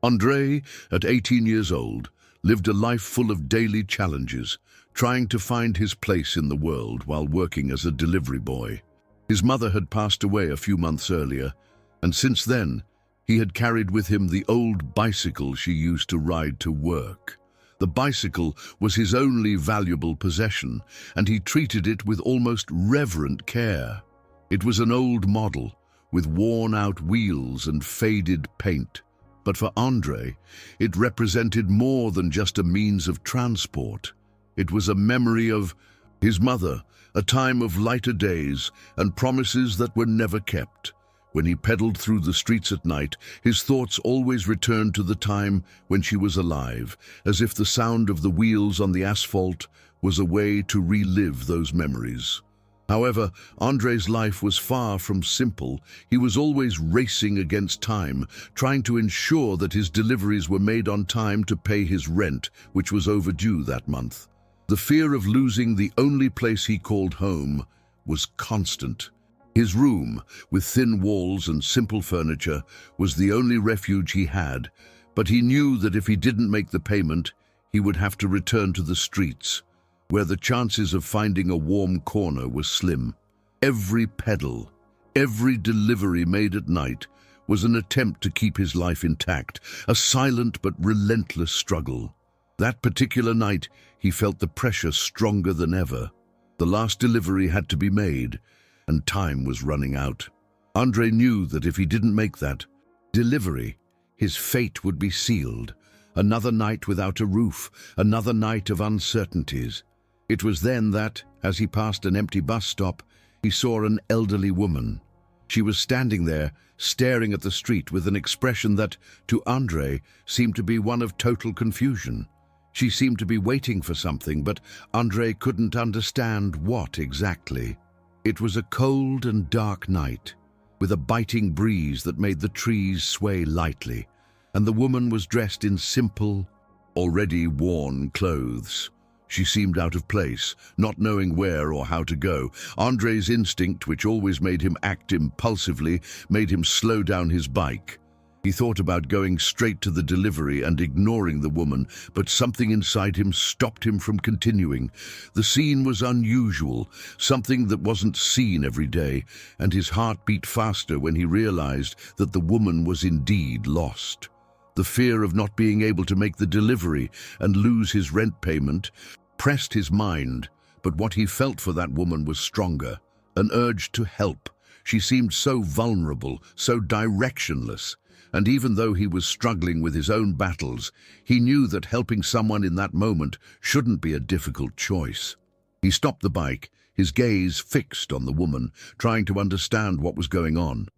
André, at 18 years old, lived a life full of daily challenges, trying to find his place in the world while working as a delivery boy. His mother had passed away a few months earlier, and since then, he had carried with him the old bicycle she used to ride to work. The bicycle was his only valuable possession, and he treated it with almost reverent care. It was an old model, with worn-out wheels and faded paint. But for André, it represented more than just a means of transport. It was a memory of his mother, a time of lighter days and promises that were never kept. When he pedaled through the streets at night, his thoughts always returned to the time when she was alive, as if the sound of the wheels on the asphalt was a way to relive those memories. However, André's life was far from simple. He was always racing against time, trying to ensure that his deliveries were made on time to pay his rent, which was overdue that month. The fear of losing the only place he called home was constant. His room, with thin walls and simple furniture, was the only refuge he had, but he knew that if he didn't make the payment, he would have to return to the streets, where the chances of finding a warm corner were slim. Every pedal, every delivery made at night was an attempt to keep his life intact, a silent but relentless struggle. That particular night, he felt the pressure stronger than ever. The last delivery had to be made, and time was running out. André knew that if he didn't make that delivery, his fate would be sealed. Another night without a roof, another night of uncertainties. It was then that, as he passed an empty bus stop, he saw an elderly woman. She was standing there, staring at the street with an expression that, to André, seemed to be one of total confusion. She seemed to be waiting for something, but André couldn't understand what exactly. It was a cold and dark night, with a biting breeze that made the trees sway lightly, and the woman was dressed in simple, already worn clothes. She seemed out of place, not knowing where or how to go. André's instinct, which always made him act impulsively, made him slow down his bike. He thought about going straight to the delivery and ignoring the woman, but something inside him stopped him from continuing. The scene was unusual, something that wasn't seen every day, and his heart beat faster when he realized that the woman was indeed lost. The fear of not being able to make the delivery and lose his rent payment pressed his mind, but what he felt for that woman was stronger, an urge to help. She seemed so vulnerable, so directionless, and even though he was struggling with his own battles, he knew that helping someone in that moment shouldn't be a difficult choice. He stopped the bike, his gaze fixed on the woman, trying to understand what was going on.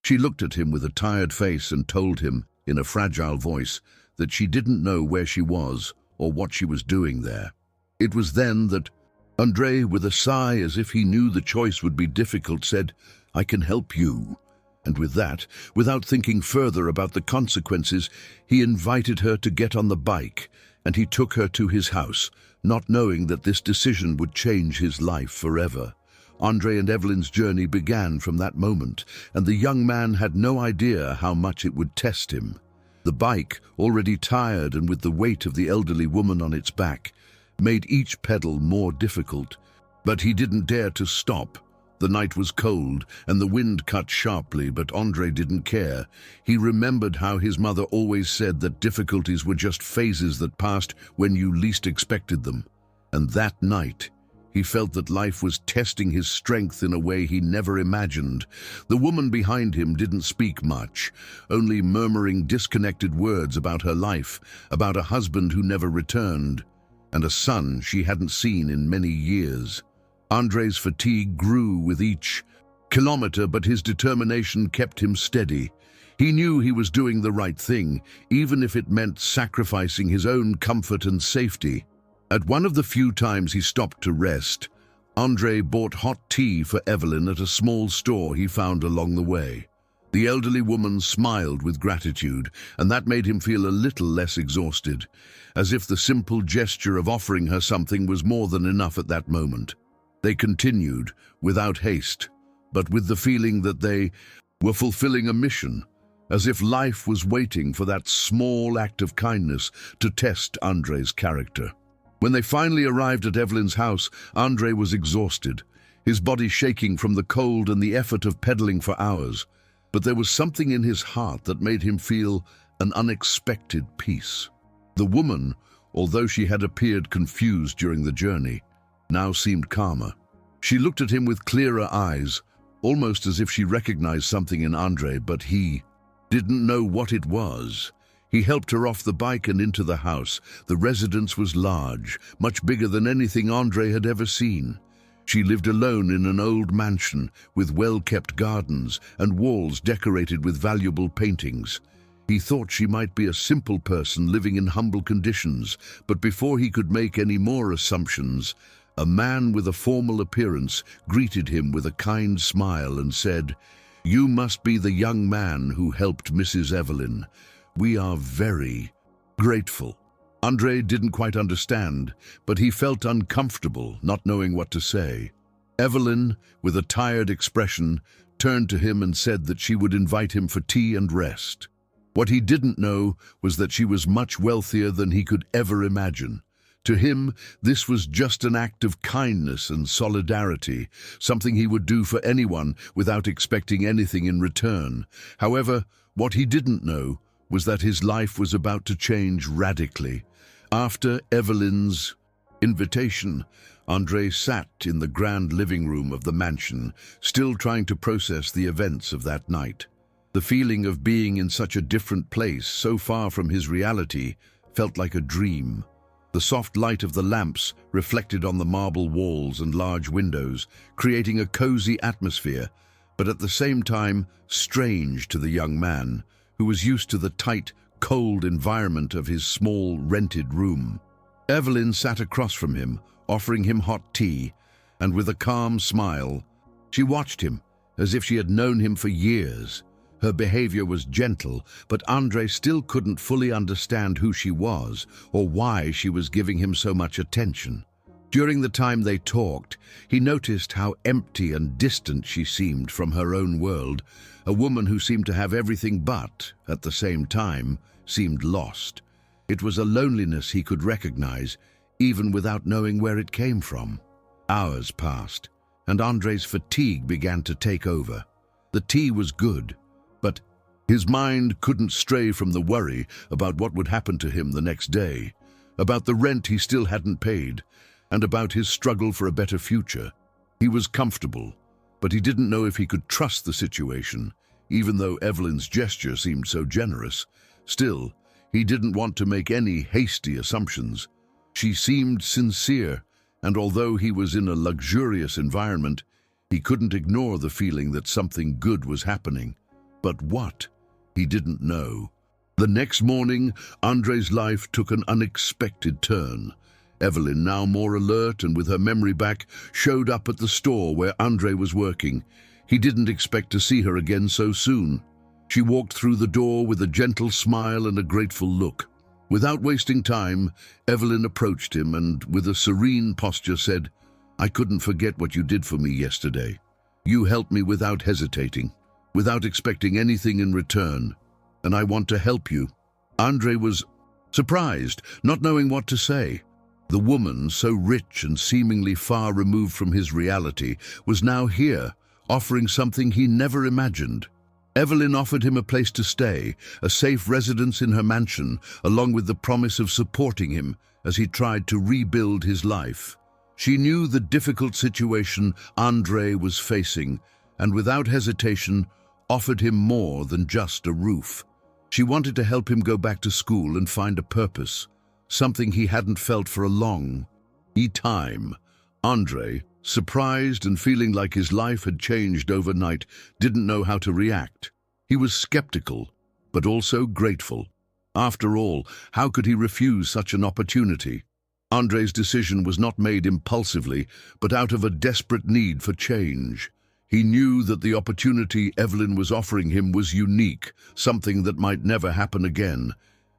She looked at him with a tired face and told him, in a fragile voice, that she didn't know where she was or what she was doing there. It was then that André, with a sigh as if he knew the choice would be difficult, said, "I can help you." And with that, without thinking further about the consequences, he invited her to get on the bike, and he took her to his house, not knowing that this decision would change his life forever. André and Evelyn's journey began from that moment, and the young man had no idea how much it would test him. The bike, already tired and with the weight of the elderly woman on its back, made each pedal more difficult. But he didn't dare to stop. The night was cold, and the wind cut sharply, but André didn't care. He remembered how his mother always said that difficulties were just phases that passed when you least expected them. And that night, he felt that life was testing his strength in a way he never imagined. The woman behind him didn't speak much, only murmuring disconnected words about her life, about a husband who never returned, and a son she hadn't seen in many years. André's fatigue grew with each kilometer, but his determination kept him steady. He knew he was doing the right thing, even if it meant sacrificing his own comfort and safety. At one of the few times he stopped to rest, André bought hot tea for Evelyn at a small store he found along the way. The elderly woman smiled with gratitude, and that made him feel a little less exhausted, as if the simple gesture of offering her something was more than enough at that moment. They continued, without haste, but with the feeling that they were fulfilling a mission, as if life was waiting for that small act of kindness to test Andre's character. When they finally arrived at Evelyn's house, Andre was exhausted, his body shaking from the cold and the effort of pedaling for hours. But there was something in his heart that made him feel an unexpected peace. The woman, although she had appeared confused during the journey, now seemed calmer. She looked at him with clearer eyes, almost as if she recognized something in Andre, but he didn't know what it was. He helped her off the bike and into the house. The residence was large, much bigger than anything Andre had ever seen. She lived alone in an old mansion with well-kept gardens and walls decorated with valuable paintings. He thought she might be a simple person living in humble conditions, but before he could make any more assumptions, a man with a formal appearance greeted him with a kind smile and said, "You must be the young man who helped Mrs. Evelyn. We are very grateful." Andre didn't quite understand, but he felt uncomfortable, not knowing what to say. Evelyn, with a tired expression, turned to him and said that she would invite him for tea and rest. What he didn't know was that she was much wealthier than he could ever imagine. To him, this was just an act of kindness and solidarity, something he would do for anyone without expecting anything in return. However, what he didn't know was that his life was about to change radically. After Evelyn's invitation, Andre sat in the grand living room of the mansion, still trying to process the events of that night. The feeling of being in such a different place, so far from his reality, felt like a dream. The soft light of the lamps reflected on the marble walls and large windows, creating a cozy atmosphere, but at the same time strange to the young man, who was used to the tight, cold environment of his small, rented room. Evelyn sat across from him, offering him hot tea, and with a calm smile, she watched him as if she had known him for years. Her behavior was gentle, but Andre still couldn't fully understand who she was or why she was giving him so much attention. During the time they talked, he noticed how empty and distant she seemed from her own world, a woman who seemed to have everything but, at the same time, seemed lost. It was a loneliness he could recognize, even without knowing where it came from. Hours passed, and Andre's fatigue began to take over. The tea was good, but his mind couldn't stray from the worry about what would happen to him the next day, about the rent he still hadn't paid, and about his struggle for a better future. He was comfortable, but he didn't know if he could trust the situation, even though Evelyn's gesture seemed so generous. Still, he didn't want to make any hasty assumptions. She seemed sincere, and although he was in a luxurious environment, he couldn't ignore the feeling that something good was happening. But what? He didn't know. The next morning, Andre's life took an unexpected turn. Evelyn, now more alert and with her memory back, showed up at the store where Andre was working. He didn't expect to see her again so soon. She walked through the door with a gentle smile and a grateful look. Without wasting time, Evelyn approached him and, with a serene posture, said, "I couldn't forget what you did for me yesterday. You helped me without hesitating, without expecting anything in return, and I want to help you." Andre was surprised, not knowing what to say. The woman, so rich and seemingly far removed from his reality, was now here, offering something he never imagined. Evelyn offered him a place to stay, a safe residence in her mansion, along with the promise of supporting him as he tried to rebuild his life. She knew the difficult situation Andre was facing, and without hesitation, offered him more than just a roof. She wanted to help him go back to school and find a purpose, something he hadn't felt for a long time. Andre, surprised and feeling like his life had changed overnight, didn't know how to react. He was skeptical, but also grateful. After all, how could he refuse such an opportunity? Andre's decision was not made impulsively, but out of a desperate need for change. He knew that the opportunity Evelyn was offering him was unique, something that might never happen again.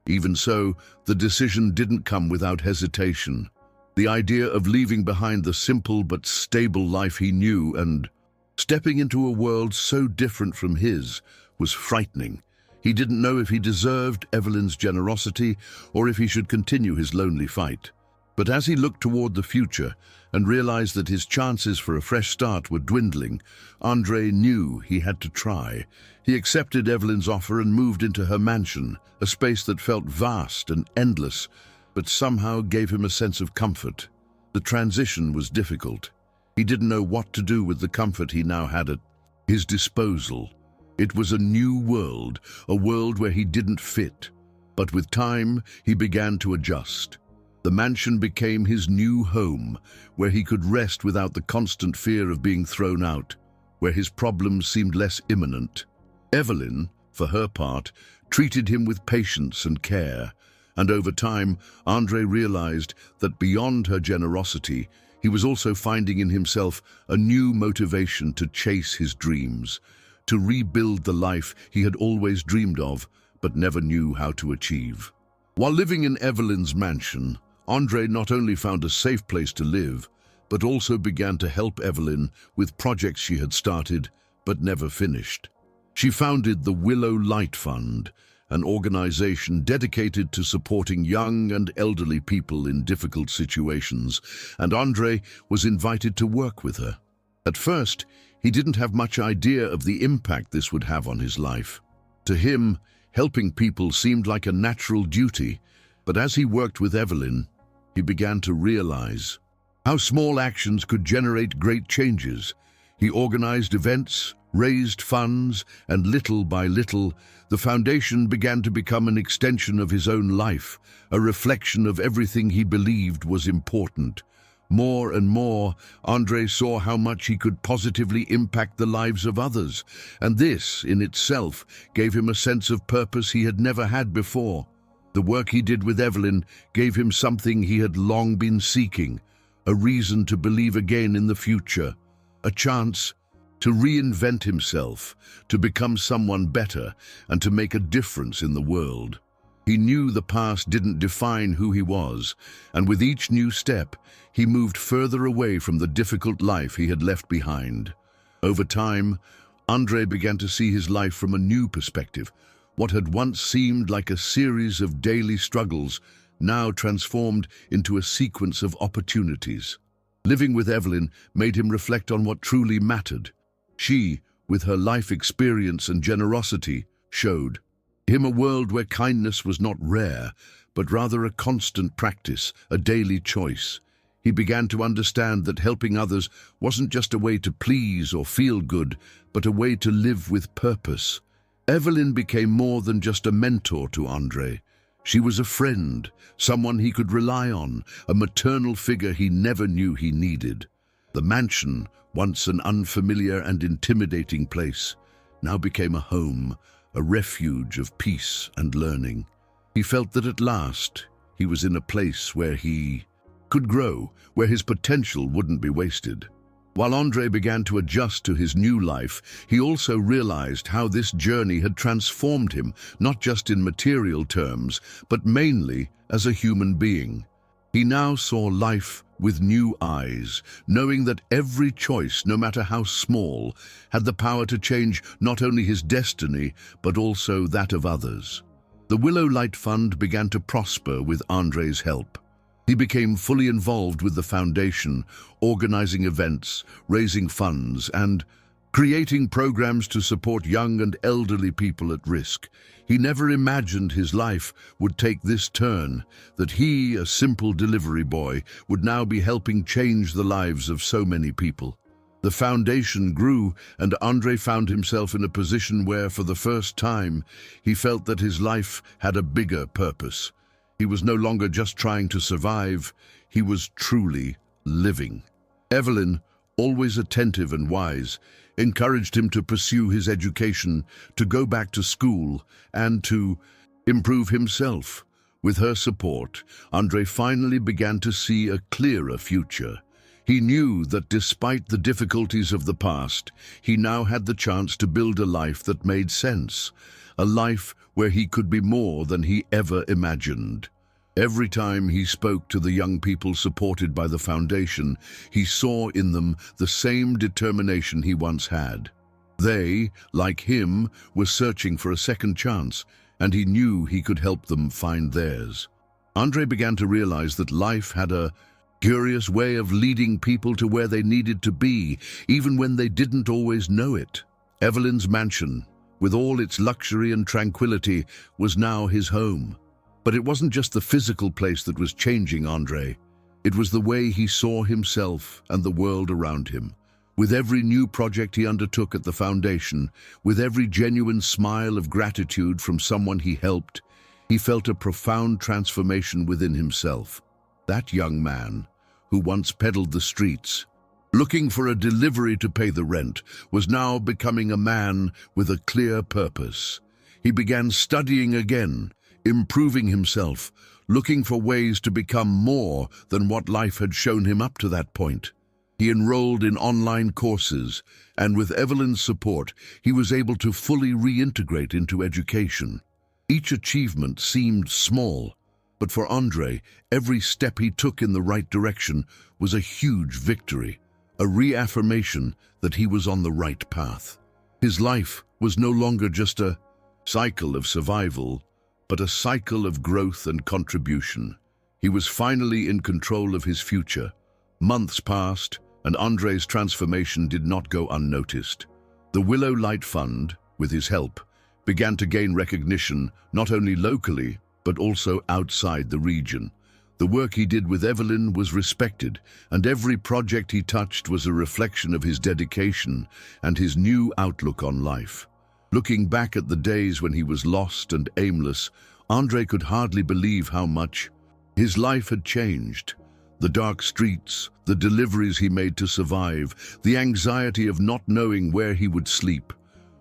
Even so, the decision didn't come without hesitation. The idea of leaving behind the simple but stable life he knew and stepping into a world so different from his was frightening. He didn't know if he deserved Evelyn's generosity or if he should continue his lonely fight. But as he looked toward the future and realized that his chances for a fresh start were dwindling, Andre knew he had to try. He accepted Evelyn's offer and moved into her mansion, a space that felt vast and endless, but somehow gave him a sense of comfort. The transition was difficult. He didn't know what to do with the comfort he now had at his disposal. It was a new world, a world where he didn't fit. But with time, he began to adjust. The mansion became his new home, where he could rest without the constant fear of being thrown out, where his problems seemed less imminent. Evelyn, for her part, treated him with patience and care, and over time, Andre realized that beyond her generosity, he was also finding in himself a new motivation to chase his dreams, to rebuild the life he had always dreamed of, but never knew how to achieve. While living in Evelyn's mansion, Andre not only found a safe place to live, but also began to help Evelyn with projects she had started but never finished. She founded the Willow Light Fund, an organization dedicated to supporting young and elderly people in difficult situations, and Andre was invited to work with her. At first, he didn't have much idea of the impact this would have on his life. To him, helping people seemed like a natural duty, but as he worked with Evelyn, he began to realize how small actions could generate great changes. He organized events, raised funds, and little by little, the foundation began to become an extension of his own life, a reflection of everything he believed was important. More and more, Andre saw how much he could positively impact the lives of others, and this, in itself, gave him a sense of purpose he had never had before. The work he did with Evelyn gave him something he had long been seeking, a reason to believe again in the future, a chance to reinvent himself, to become someone better, and to make a difference in the world. He knew the past didn't define who he was, and with each new step, he moved further away from the difficult life he had left behind. Over time, Andre began to see his life from a new perspective. What had once seemed like a series of daily struggles now transformed into a sequence of opportunities. Living with Evelyn made him reflect on what truly mattered. She, with her life experience and generosity, showed him a world where kindness was not rare, but rather a constant practice, a daily choice. He began to understand that helping others wasn't just a way to please or feel good, but a way to live with purpose. Evelyn became more than just a mentor to Andre. She was a friend, someone he could rely on, a maternal figure he never knew he needed. The mansion, once an unfamiliar and intimidating place, now became a home, a refuge of peace and learning. He felt that at last he was in a place where he could grow, where his potential wouldn't be wasted. While Andre began to adjust to his new life, he also realized how this journey had transformed him, not just in material terms, but mainly as a human being. He now saw life with new eyes, knowing that every choice, no matter how small, had the power to change not only his destiny, but also that of others. The Willow Light Fund began to prosper with Andre's help. He became fully involved with the foundation, organizing events, raising funds, and creating programs to support young and elderly people at risk. He never imagined his life would take this turn, that he, a simple delivery boy, would now be helping change the lives of so many people. The foundation grew, and Andre found himself in a position where, for the first time, he felt that his life had a bigger purpose. He was no longer just trying to survive, he was truly living. Evelyn, always attentive and wise, encouraged him to pursue his education, to go back to school, and to improve himself. With her support, Andre finally began to see a clearer future. He knew that despite the difficulties of the past, he now had the chance to build a life that made sense, a life where he could be more than he ever imagined. Every time he spoke to the young people supported by the foundation, he saw in them the same determination he once had. They, like him, were searching for a second chance, and he knew he could help them find theirs. Andre began to realize that life had a curious way of leading people to where they needed to be, even when they didn't always know it. Evelyn's mansion, with all its luxury and tranquility, was now his home. But it wasn't just the physical place that was changing Andre. It was the way he saw himself and the world around him. With every new project he undertook at the foundation, with every genuine smile of gratitude from someone he helped, he felt a profound transformation within himself. That young man, who once peddled the streets, looking for a delivery to pay the rent, was now becoming a man with a clear purpose. He began studying again, improving himself, looking for ways to become more than what life had shown him up to that point. He enrolled in online courses, and with Evelyn's support, he was able to fully reintegrate into education. Each achievement seemed small, but for Andre, every step he took in the right direction was a huge victory, a reaffirmation that he was on the right path. His life was no longer just a cycle of survival, but a cycle of growth and contribution. He was finally in control of his future. Months passed, and Andre's transformation did not go unnoticed. The Willow Light Fund, with his help, began to gain recognition not only locally, but also outside the region. The work he did with Evelyn was respected, and every project he touched was a reflection of his dedication and his new outlook on life. Looking back at the days when he was lost and aimless, Andre could hardly believe how much his life had changed. The dark streets, the deliveries he made to survive, the anxiety of not knowing where he would sleep,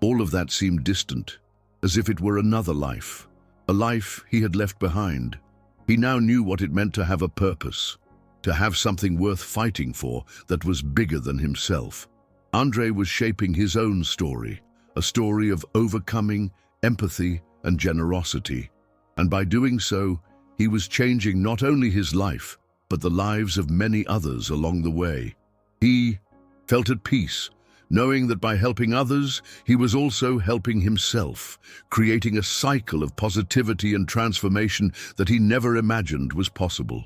all of that seemed distant, as if it were another life, a life he had left behind. He now knew what it meant to have a purpose, to have something worth fighting for that was bigger than himself. Andre was shaping his own story, a story of overcoming, empathy, and generosity. And by doing so, he was changing not only his life, but the lives of many others along the way. He felt at peace, knowing that by helping others, he was also helping himself, creating a cycle of positivity and transformation that he never imagined was possible.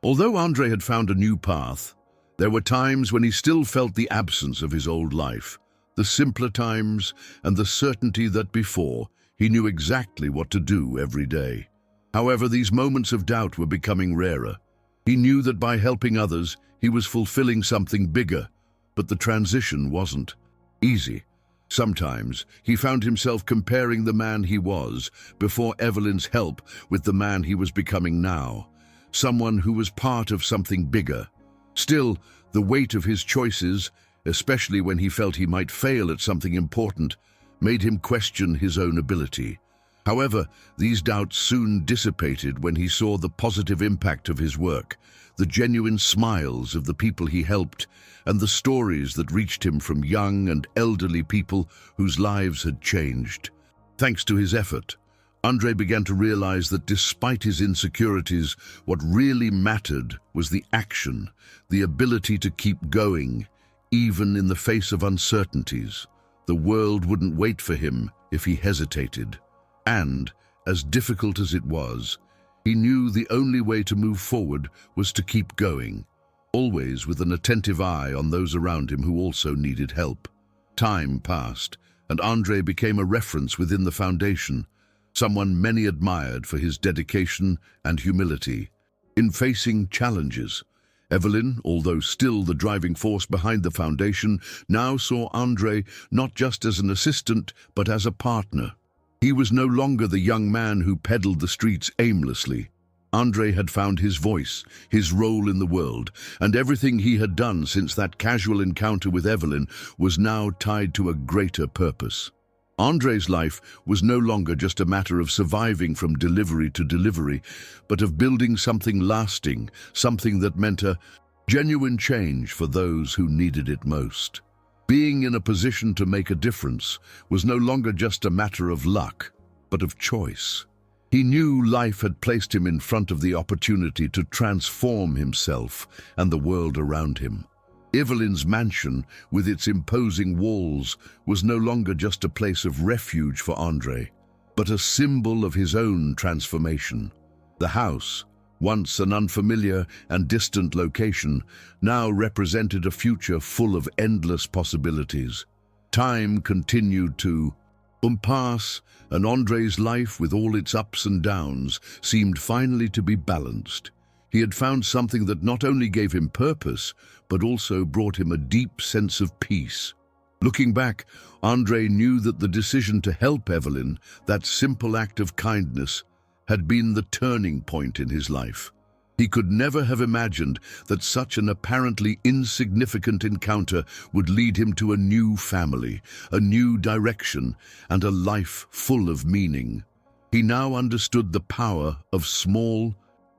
Although Andre had found a new path, there were times when he still felt the absence of his old life, the simpler times and the certainty that before he knew exactly what to do every day. However, these moments of doubt were becoming rarer. He knew that by helping others, he was fulfilling something bigger, but the transition wasn't easy. Sometimes he found himself comparing the man he was before Evelyn's help with the man he was becoming now, someone who was part of something bigger. Still, the weight of his choices, especially when he felt he might fail at something important, made him question his own ability. However, these doubts soon dissipated when he saw the positive impact of his work, the genuine smiles of the people he helped, and the stories that reached him from young and elderly people whose lives had changed. Thanks to his effort, Andre began to realize that despite his insecurities, what really mattered was the action, the ability to keep going, even in the face of uncertainties. The world wouldn't wait for him if he hesitated. And, as difficult as it was, he knew the only way to move forward was to keep going, always with an attentive eye on those around him who also needed help. Time passed, and Andre became a reference within the foundation, someone many admired for his dedication and humility. In facing challenges, Evelyn, although still the driving force behind the foundation, now saw Andre not just as an assistant, but as a partner. He was no longer the young man who peddled the streets aimlessly. Andre had found his voice, his role in the world, and everything he had done since that casual encounter with Evelyn was now tied to a greater purpose. Andre's life was no longer just a matter of surviving from delivery to delivery, but of building something lasting, something that meant a genuine change for those who needed it most. Being in a position to make a difference was no longer just a matter of luck, but of choice. He knew life had placed him in front of the opportunity to transform himself and the world around him. Evelyn's mansion, with its imposing walls, was no longer just a place of refuge for André, but a symbol of his own transformation. The house, once an unfamiliar and distant location, now represented a future full of endless possibilities. Time continued to pass, and André's life, with all its ups and downs, seemed finally to be balanced. He had found something that not only gave him purpose, but also brought him a deep sense of peace. Looking back, André knew that the decision to help Evelyn, that simple act of kindness, had been the turning point in his life. He could never have imagined that such an apparently insignificant encounter would lead him to a new family, a new direction, and a life full of meaning. He now understood the power of small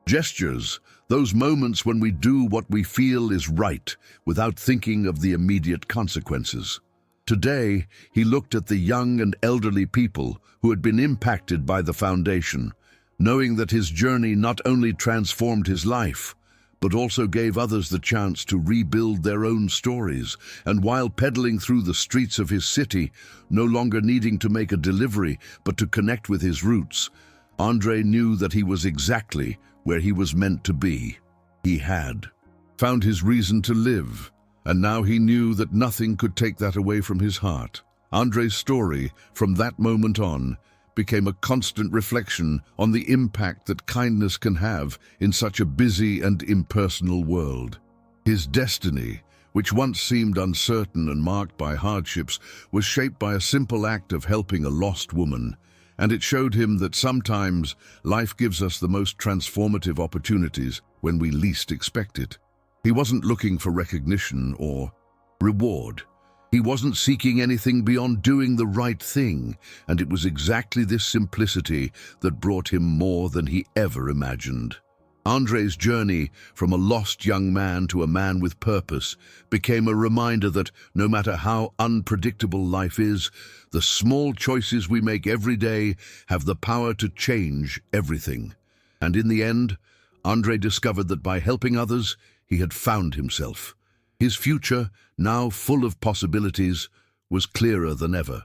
gestures, those moments when we do what we feel is right without thinking of the immediate consequences. Today, he looked at the young and elderly people who had been impacted by the foundation, knowing that his journey not only transformed his life, but also gave others the chance to rebuild their own stories. And while pedaling through the streets of his city, no longer needing to make a delivery, but to connect with his roots, André knew that he was exactly where he was meant to be. He had found his reason to live, and now he knew that nothing could take that away from his heart. André's story, from that moment on, became a constant reflection on the impact that kindness can have in such a busy and impersonal world. His destiny, which once seemed uncertain and marked by hardships, was shaped by a simple act of helping a lost woman, and it showed him that sometimes life gives us the most transformative opportunities when we least expect it. He wasn't looking for recognition or reward. He wasn't seeking anything beyond doing the right thing, and it was exactly this simplicity that brought him more than he ever imagined. André's journey from a lost young man to a man with purpose became a reminder that no matter how unpredictable life is, the small choices we make every day have the power to change everything. And in the end, André discovered that by helping others, he had found himself. His future, now full of possibilities, was clearer than ever.